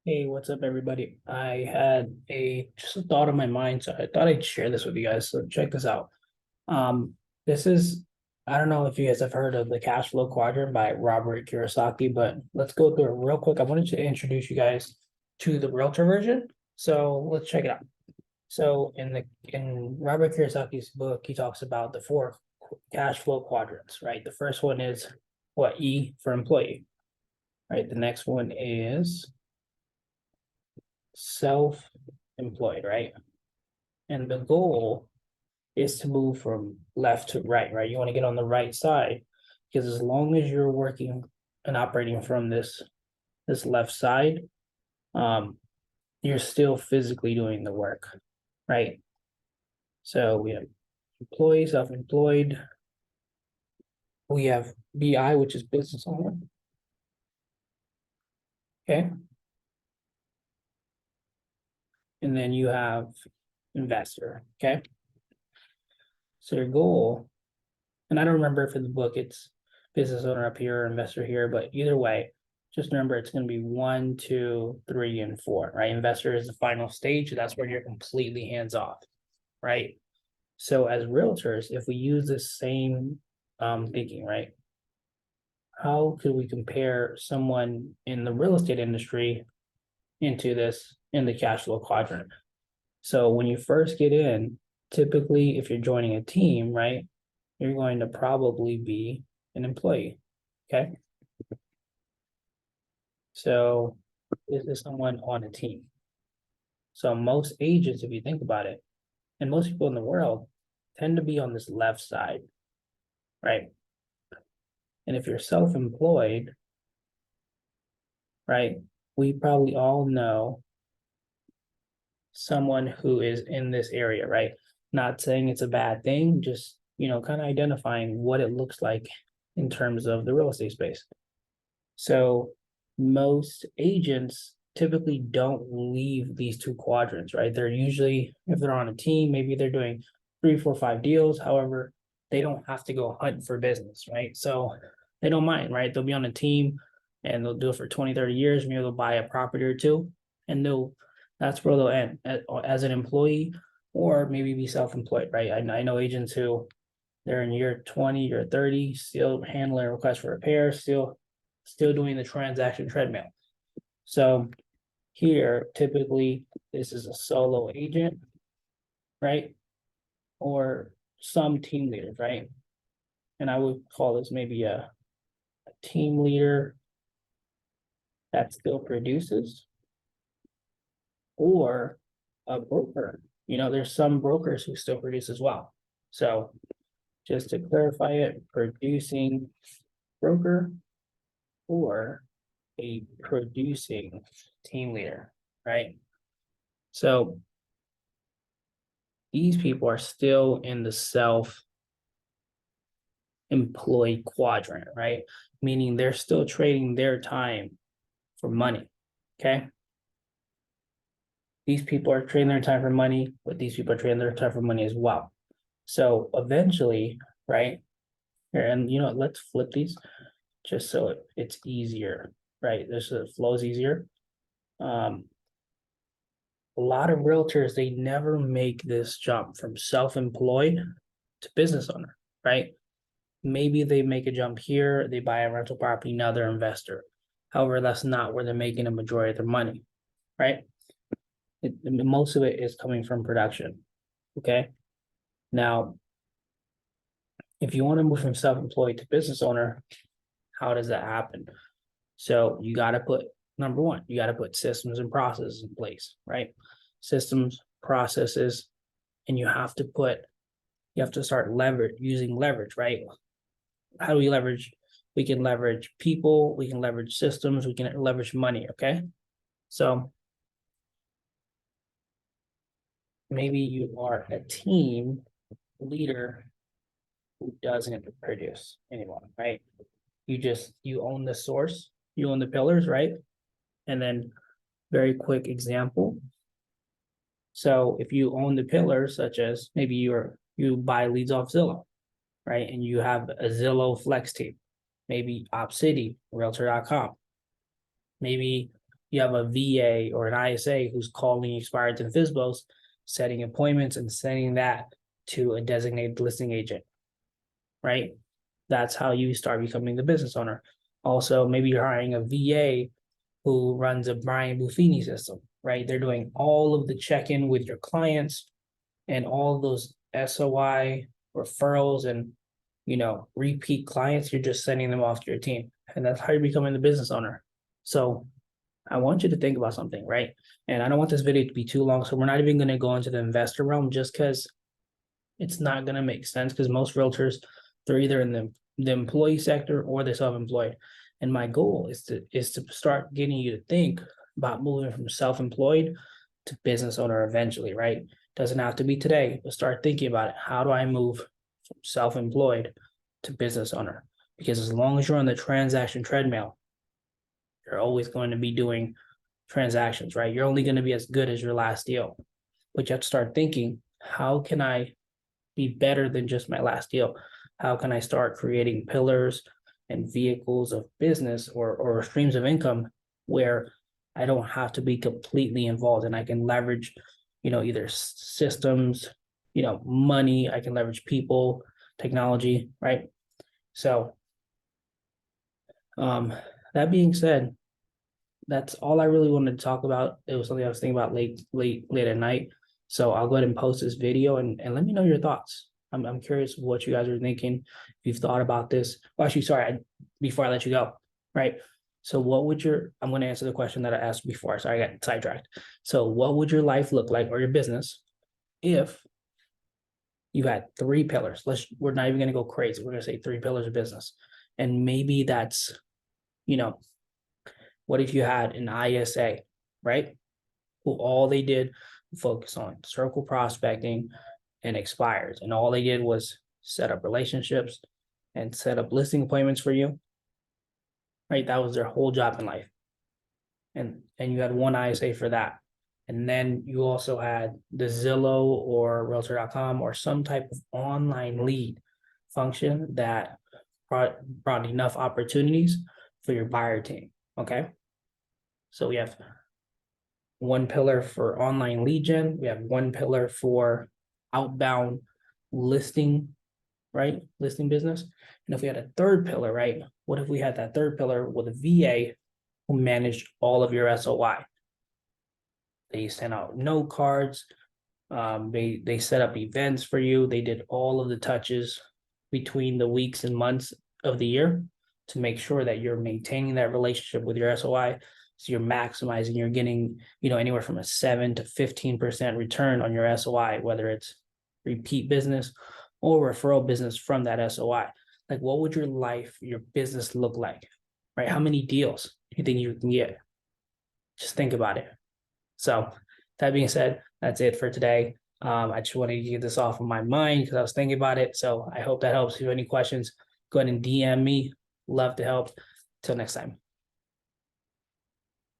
Hey, what's up, everybody? I had just a thought on my mind, so I thought I'd share this with you guys. So check this out. This is I don't know if you guys have heard of the Cashflow Quadrant by Robert Kiyosaki, but let's go through it real quick. I wanted to introduce you guys to the Realtor version. So let's check it out. So in Robert Kiyosaki's book, he talks about the four cash flow quadrants, right? The first one is what E for employee, right? The next one is self-employed, right? And the goal is to move from left to right, right? You want to get on the right side because as long as you're working and operating from this left side, um, you're still physically doing the work, right? So we have employee, self-employed. We have BI, which is business owner. Okay. And then you have investor. Okay. So your goal, and I don't remember if in the book it's business owner up here or investor here, but either way, just remember it's going to be 1, 2, 3, and 4, right? Investor is the final stage. That's where you're completely hands off, right? So as realtors, if we use this same thinking, right? How could we compare someone in the real estate industry into this in the cash flow quadrant? So when you first get in, typically if you're joining a team, right, you're going to probably be an employee. Okay. So this is someone on a team. So most agents, if you think about it, and most people in the world tend to be on this left side, right? And if you're self-employed, right, we probably all know someone who is in this area, right? Not saying it's a bad thing, just kind of identifying what it looks like in terms of the real estate space. So most agents typically don't leave these two quadrants, right? They're usually, if they're on a team, maybe they're doing 3, 4, 5 deals. However, they don't have to go hunt for business, right? So they don't mind, right? They'll be on a team and they'll do it for 20, 30 years. Maybe they'll buy a property or two and that's where they'll end as an employee or maybe be self-employed, right? I know agents who they're in year 20, year 30, still handling requests for repair, still doing the transaction treadmill. So here, typically, this is a solo agent, right? Or some team leaders, right? And I would call this maybe a team leader that still produces or a broker. There's some brokers who still produce as well. So just to clarify it, producing broker or a producing team leader, right? So these people are still in the self-employed quadrant, right? Meaning they're still trading their time for money. Okay. These people are trading their time for money, but these people are trading their time for money as well. So eventually, right? Here, and let's flip these just so it's easier, right? This flows easier. Um, a lot of realtors, they never make this jump from self-employed to business owner, right? Maybe they make a jump here, they buy a rental property, now they're an investor. However, that's not where they're making a majority of their money, right? Most of it is coming from production. Okay. Now, if you want to move from self-employed to business owner, how does that happen? So you got to put number one, you got to put systems and processes in place, right? Systems, processes, and you have to start using leverage, right? How do we leverage? We can leverage people, we can leverage systems, we can leverage money. Okay. So maybe you are a team leader who doesn't produce anymore, right? You own the source, you own the pillars, right? And then very quick example. So if you own the pillars, such as maybe you buy leads off Zillow, right? And you have a Zillow Flex team, maybe OpCity, Realtor.com, maybe you have a VA or an ISA who's calling expireds and FSBOs, setting appointments and sending that to a designated listing agent, right? That's how you start becoming the business owner. Also, maybe you're hiring a VA who runs a Brian Buffini system, right? They're doing all of the check-in with your clients and all of those SOI referrals and repeat clients. You're just sending them off to your team, and that's how you're becoming the business owner. So I want you to think about something, right? And I don't want this video to be too long, so we're not even going to go into the investor realm just because it's not going to make sense, because most realtors, they're either in the employee sector or they're self-employed. And my goal is to start getting you to think about moving from self-employed to business owner eventually, right? Doesn't have to be today, but start thinking about it. How do I move from self-employed to business owner? Because as long as you're on the transaction treadmill, you're always going to be doing transactions, right? You're only going to be as good as your last deal. But you have to start thinking, how can I be better than just my last deal? How can I start creating pillars and vehicles of business or streams of income where I don't have to be completely involved, and I can leverage, either systems, money, I can leverage people, technology, right? So, that being said, that's all I really wanted to talk about. It was something I was thinking about late at night. So I'll go ahead and post this video and let me know your thoughts. I'm curious what you guys are thinking. If you've thought about this. Well, actually, sorry, before I let you go, right? So I'm going to answer the question that I asked before. Sorry, I got sidetracked. So what would your life look like, or your business, if you had 3 pillars? We're not even going to go crazy. We're going to say 3 pillars of business. And maybe that's, what if you had an ISA, right? Who all they did focus on circle prospecting and expires, and all they did was set up relationships and set up listing appointments for you, right? That was their whole job in life. And you had one ISA for that. And then you also had the Zillow or Realtor.com or some type of online lead function that brought enough opportunities for your buyer team. Okay. So we have one pillar for online lead gen. We have one pillar for outbound listing, right? Listing business. And if we had a third pillar, right? What if we had that third pillar with a VA who managed all of your SOI? They sent out note cards. They set up events for you. They did all of the touches between the weeks and months of the year to make sure that you're maintaining that relationship with your SOI. So you're maximizing, you're getting, anywhere from a 7 to 15% return on your SOI, whether it's repeat business or referral business from that SOI. Like, what would your business look like, right? How many deals do you think you can get? Just think about it. So that being said, that's it for today. I just wanted to get this off of my mind because I was thinking about it. So I hope that helps. If you have any questions, go ahead and DM me. Love to help. Till next time.